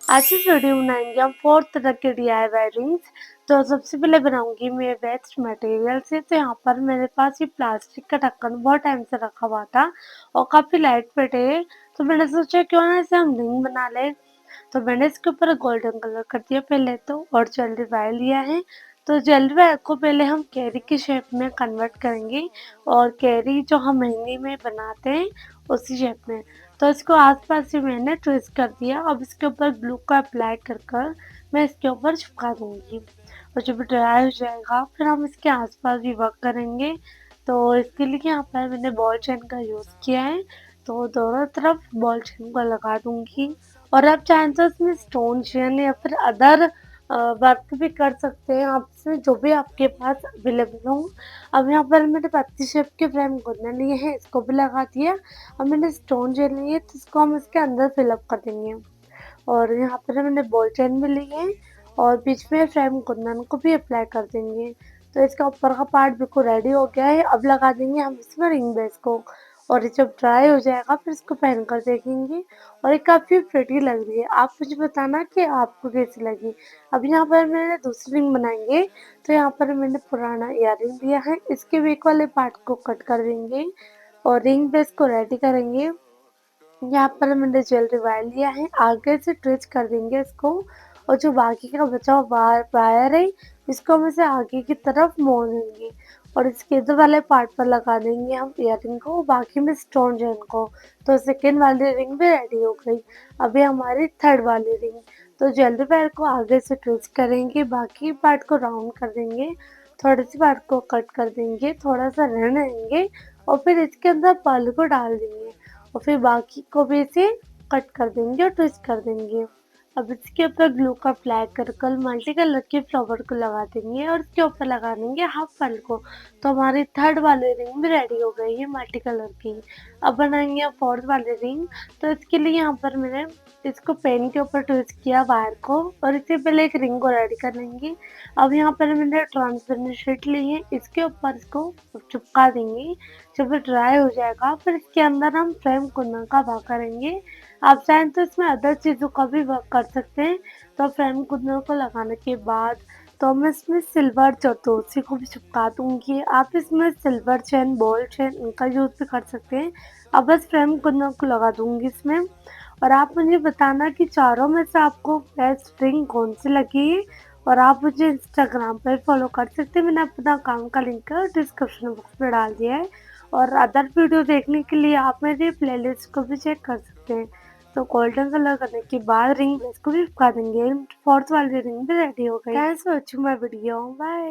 आज इस वीडियो में बनाएंगे हम 4 तरह के डीआईवाई रिंग्स। तो सबसे पहले बनाऊंगी मैं वेस्ट मटेरियल से। तो यहाँ पर मेरे पास ये प्लास्टिक का ढक्कन बहुत टाइम से रखा हुआ था और काफ़ी लाइट वेट है। तो मैंने सोचा क्यों ना इसे हम रिंग बना लें। तो मैंने इसके ऊपर गोल्डन कलर कर दिया पहले तो, और ज्वेलरी वायर लिया है। तो ज्वेलरी वायर को पहले हम कैरी की शेप में कन्वर्ट करेंगे, और कैरी जो हम मेहंदी में बनाते हैं उसी शेप में। तो इसको आसपास से मैंने ट्विस्ट कर दिया। अब इसके ऊपर ग्लू को अप्लाई कर कर मैं इसके ऊपर चिपका दूंगी, और जब ड्राई हो जाएगा फिर हम इसके आसपास भी वर्क करेंगे। तो इसके लिए यहाँ पर मैंने बॉल चेन का यूज़ किया है। तो दोनों तरफ बॉल चेन को लगा दूंगी, और आप चाहें तो इसमें स्टोन चेन या फिर अदर वर्क भी कर सकते हैं, आप इसमें जो भी आपके पास अवेलेबल हो। अब यहाँ पर मैंने पत्ती शेप के फ्रेम गुंदन लिए हैं, इसको भी लगा दिया। अब मैंने स्टोन जेल ली है, तो इसको हम इसके अंदर फिलअप कर देंगे। और यहाँ पर मैंने बॉल चेन भी ली है, और बीच में फ्रेम कुंदन को भी अप्लाई कर देंगे। तो इसका ऊपर का पार्ट बिल्कुल रेडी हो गया है। अब लगा देंगे हम इसमें रिंग बेस को, और ये जब ड्राई हो जाएगा फिर इसको पहन कर देखेंगे। और ये काफ़ी प्रिटी लग रही है, आप मुझे बताना कि आपको कैसी लगी। अब यहाँ पर मैंने दूसरी रिंग बनाएंगे। तो यहाँ पर मैंने पुराना ईयररिंग लिया है, इसके बैक वाले पार्ट को कट कर देंगे और रिंग बेस को रेडी करेंगे। यहाँ पर मैंने ज्वेलरी वायर लिया है, आगे से ट्विस्ट कर देंगे इसको, और जो बाकी का बचा हुआ वायर है इसको हम इसे आगे की तरफ मोड़ देंगे, और इसके इधर वाले पार्ट पर लगा देंगे हम ईयररिंग को, बाकी में स्टोन चेन को। तो सेकेंड वाली रिंग भी रेडी हो गई। अभी हमारी थर्ड वाली रिंग। तो ज्वेलरी वायर को आगे से ट्विस्ट करेंगे, बाकी पार्ट को राउंड कर देंगे, थोड़ी सी पार्ट को कट कर देंगे, थोड़ा सा रहने देंगे, और फिर इसके अंदर पर्ल को डाल देंगे, और फिर बाकी को भी इसे कट कर देंगे और ट्विस्ट कर देंगे। अब इसके ऊपर ग्लू का अप्लाई कर कर मल्टी कलर के फ्लावर को लगा देंगे, और इसके ऊपर लगा देंगे हाफ पर्ल को। तो हमारी थर्ड वाली रिंग भी रेडी हो गई है मल्टी कलर की। अब बनाएंगे फोर्थ वाली रिंग। तो इसके लिए यहाँ पर मैंने इसको पेन के ऊपर ट्विस्ट किया वायर को, और इससे पहले एक रिंग को रेडी कर लेंगे। अब यहाँ पर मैंने ट्रांसपेरेंट शीट ली है, इसके ऊपर इसको चिपका देंगे। जब ये ड्राई हो जाएगा फिर इसके अंदर हम फ्रेम कुंदन का वर्क करेंगे। आप चाहें तो इसमें अदर चीज़ों का भी वर्क कर सकते हैं। तो फ्रेम कुंदन को लगाने के बाद तो मैं इसमें सिल्वर जरदोसी को भी चिपका दूंगी। आप इसमें सिल्वर चेन, बॉल चेन इनका यूज़ भी कर सकते हैं। अब बस फ्रेम कुंदन को लगा दूंगी इसमें, और आप मुझे बताना कि चारों में से आपको बेस्ट रिंग कौन सी लगी है। और आप मुझे इंस्टाग्राम पर फॉलो कर सकते हैं, मैंने अपना अकाउंट का लिंक डिस्क्रिप्शन बॉक्स में डाल दिया है। और अदर वीडियो देखने के लिए आप मेरी प्लेलिस्ट को भी चेक कर सकते हैं। तो गोल्डन कलर करने के बाद रिंग बेस को भी चिपका देंगे। फोर्थ वाली रिंग भी रेडी हो गई। Thanks for watching my video, bye.